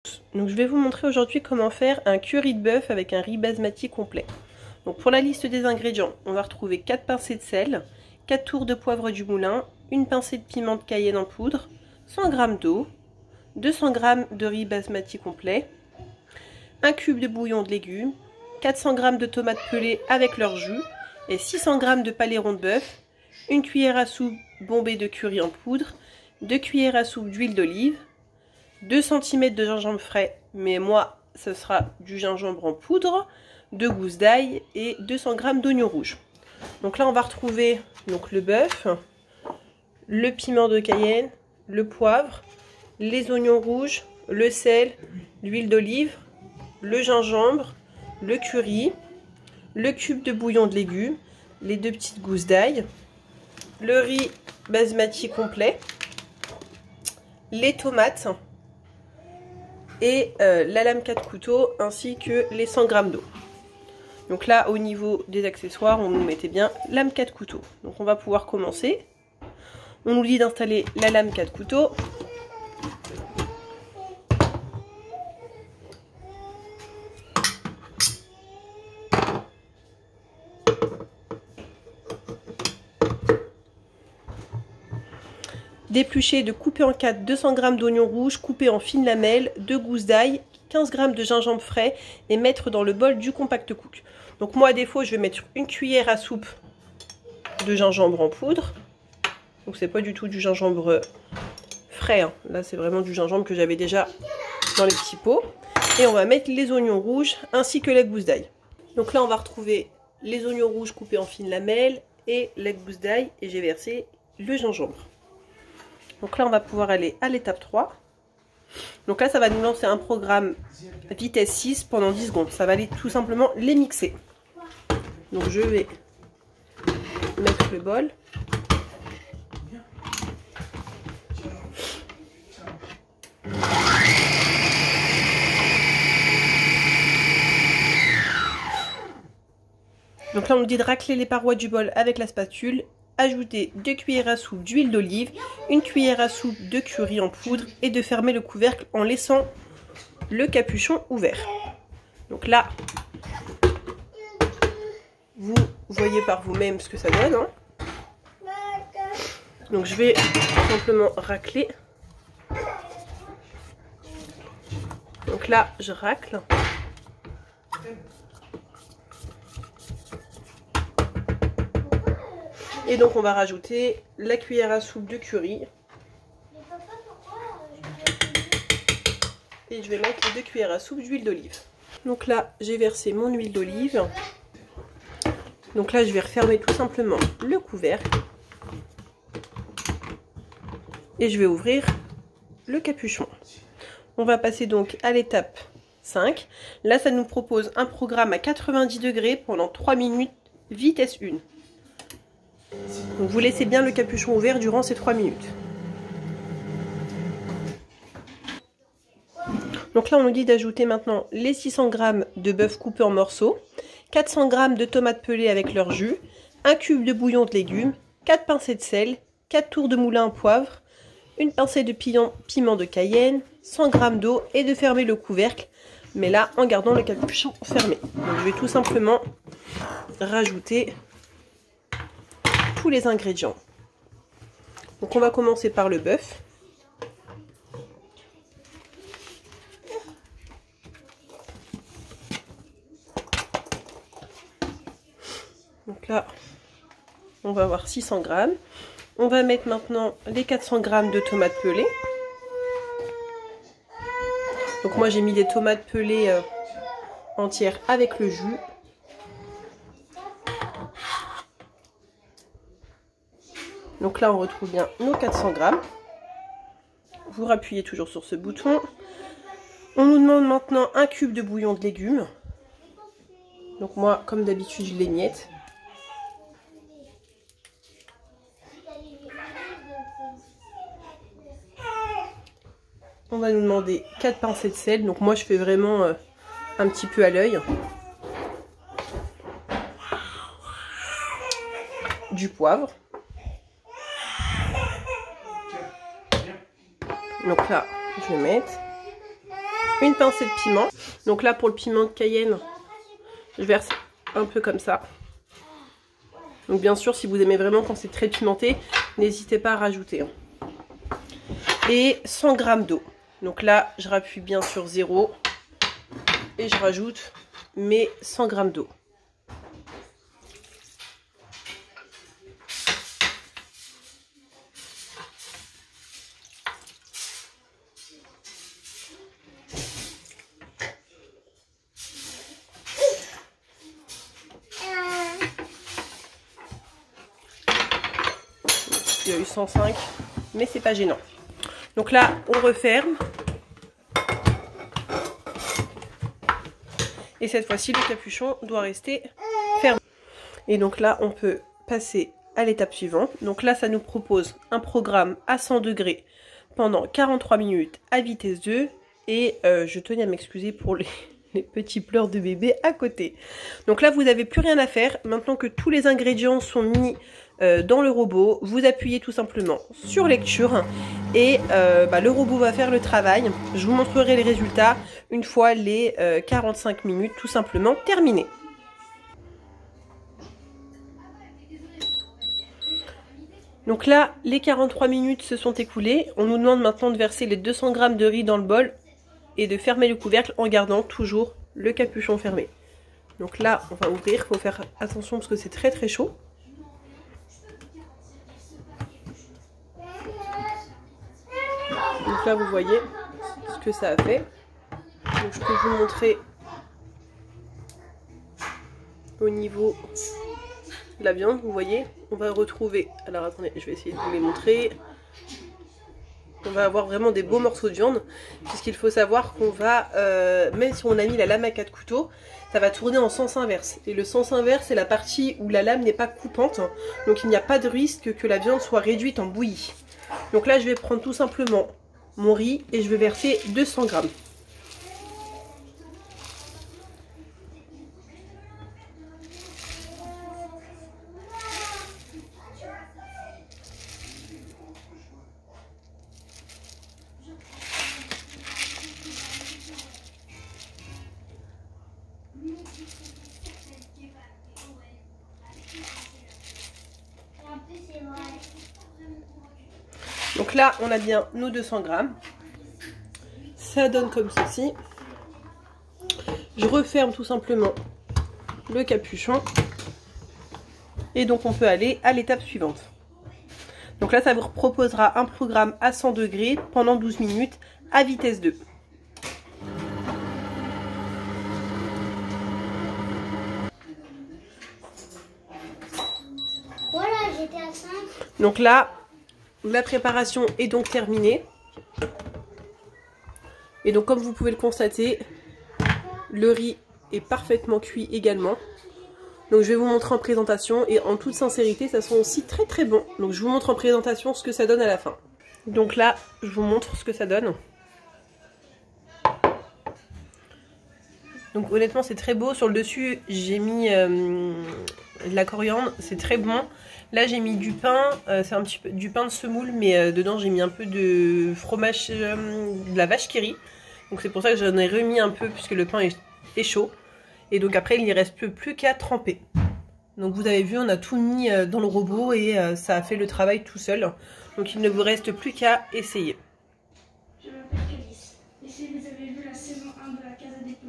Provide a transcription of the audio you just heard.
Donc je vais vous montrer aujourd'hui comment faire un curry de bœuf avec un riz basmati complet. Donc pour la liste des ingrédients, on va retrouver 4 pincées de sel, 4 tours de poivre du moulin, une pincée de piment de Cayenne en poudre, 100 g d'eau, 200 g de riz basmati complet, un cube de bouillon de légumes, 400 g de tomates pelées avec leur jus et 600 g de paléron de bœuf, une cuillère à soupe bombée de curry en poudre, 2 cuillères à soupe d'huile d'olive, 2 cm de gingembre frais, mais moi ce sera du gingembre en poudre, 2 gousses d'ail et 200 g d'oignons rouges. Donc là on va retrouver donc, le bœuf, le piment de Cayenne, le poivre, les oignons rouges, le sel, l'huile d'olive, le gingembre, le curry, le cube de bouillon de légumes, les 2 petites gousses d'ail, le riz basmati complet, les tomates et la lame 4 couteaux ainsi que les 100 g d'eau. Donc là au niveau des accessoires on nous mettait bien lame 4 couteaux. Donc on va pouvoir commencer. On nous dit d'installer la lame 4 couteaux. D'éplucher, de couper en 4 200 g d'oignons rouges coupés en fines lamelles, 2 gousses d'ail, 15 g de gingembre frais et mettre dans le bol du compact cook. Donc moi à défaut je vais mettre une cuillère à soupe de gingembre en poudre. Donc c'est pas du tout du gingembre frais, hein. Là c'est vraiment du gingembre que j'avais déjà dans les petits pots. Et on va mettre les oignons rouges ainsi que les gousses d'ail. Donc là on va retrouver les oignons rouges coupés en fines lamelles et les gousses d'ail et j'ai versé le gingembre. Donc là on va pouvoir aller à l'étape 3. Donc là ça va nous lancer un programme vitesse 6 pendant 10 secondes. Ça va aller tout simplement les mixer. Donc je vais mettre le bol. Donc là on nous dit de racler les parois du bol avec la spatule. Ajouter 2 cuillères à soupe d'huile d'olive, une cuillère à soupe de curry en poudre et de fermer le couvercle en laissant le capuchon ouvert. Donc là, vous voyez par vous-même ce que ça donne. Hein. Donc je vais simplement racler. Donc là, je racle. Et donc on va rajouter la cuillère à soupe de curry. Et je vais mettre les 2 cuillères à soupe d'huile d'olive. Donc là j'ai versé mon huile d'olive. Donc là je vais refermer tout simplement le couvercle. Et je vais ouvrir le capuchon. On va passer donc à l'étape 5. Là ça nous propose un programme à 90 degrés pendant 3 minutes vitesse 1. Donc vous laissez bien le capuchon ouvert durant ces 3 minutes. Donc là on nous dit d'ajouter maintenant les 600 g de bœuf coupé en morceaux, 400 g de tomates pelées avec leur jus, un cube de bouillon de légumes, 4 pincées de sel, 4 tours de moulin à poivre, une pincée de piment de Cayenne, 100 g d'eau et de fermer le couvercle, mais là en gardant le capuchon fermé. Donc je vais tout simplement rajouter tous les ingrédients. Donc on va commencer par le bœuf. Donc là, on va avoir 600 g. On va mettre maintenant les 400 g de tomates pelées. Donc moi j'ai mis des tomates pelées entières avec le jus. Donc là on retrouve bien nos 400 g. Vous rappuyez toujours sur ce bouton. On nous demande maintenant un cube de bouillon de légumes. Donc moi comme d'habitude je l'émiette. On va nous demander 4 pincées de sel. Donc moi je fais vraiment un petit peu à l'œil. Du poivre. Donc là, je vais mettre. une pincée de piment. Donc là pour le piment de Cayenne, je verse un peu comme ça. Donc bien sûr si vous aimez vraiment quand c'est très pimenté, n'hésitez pas à rajouter. Et 100 g d'eau. Donc là je rappuie bien sur 0 et je rajoute mes 100 g d'eau. Il y a eu 105, mais c'est pas gênant. Donc là, on referme. Et cette fois-ci, le capuchon doit rester fermé. Et donc là, on peut passer à l'étape suivante. Donc là, ça nous propose un programme à 100 degrés pendant 43 minutes à vitesse 2. Et je tenais à m'excuser pour les petits pleurs de bébé à côté. Donc là, vous n'avez plus rien à faire. Maintenant que tous les ingrédients sont mis dans le robot, vous appuyez tout simplement sur lecture et le robot va faire le travail. Je vous montrerai les résultats une fois les 45 minutes tout simplement terminées. Donc là, les 43 minutes se sont écoulées. On nous demande maintenant de verser les 200 g de riz dans le bol et de fermer le couvercle en gardant toujours le capuchon fermé. Donc là, on va ouvrir, il faut faire attention parce que c'est très très chaud. Donc là, vous voyez ce que ça a fait. Donc je peux vous montrer au niveau de la viande, vous voyez, on va retrouver, alors attendez, je vais essayer de vous les montrer. On va avoir vraiment des beaux morceaux de viande, puisqu'il faut savoir qu'on va, même si on a mis la lame à 4 couteaux, ça va tourner en sens inverse. Et le sens inverse, c'est la partie où la lame n'est pas coupante, donc il n'y a pas de risque que la viande soit réduite en bouillie. Donc là, je vais prendre tout simplement mon riz et je vais verser 200 g. Donc là, on a bien nos 200 g. Ça donne comme ceci. Je referme tout simplement le capuchon. Et donc, on peut aller à l'étape suivante. Donc là, ça vous proposera un programme à 100 degrés pendant 12 minutes à vitesse 2. Voilà, j'étais à 5. Donc là, la préparation est donc terminée. Et donc comme vous pouvez le constater, le riz est parfaitement cuit également. Donc je vais vous montrer en présentation et en toute sincérité, ça sent aussi très très bon. Donc je vous montre en présentation ce que ça donne à la fin. Donc là, je vous montre ce que ça donne. Donc honnêtement, c'est très beau. Sur le dessus, j'ai mis de la coriandre, c'est très bon. Là, j'ai mis du pain, c'est un petit peu du pain de semoule, mais dedans, j'ai mis un peu de fromage de la vache qui rit. Donc c'est pour ça que j'en ai remis un peu, puisque le pain est chaud. Et donc après, il n'y reste plus qu'à tremper. Donc vous avez vu, on a tout mis dans le robot et ça a fait le travail tout seul. Donc il ne vous reste plus qu'à essayer. Je m'appelle Alice. Et si vous avez vu la saison 1 de la Casa des Papel,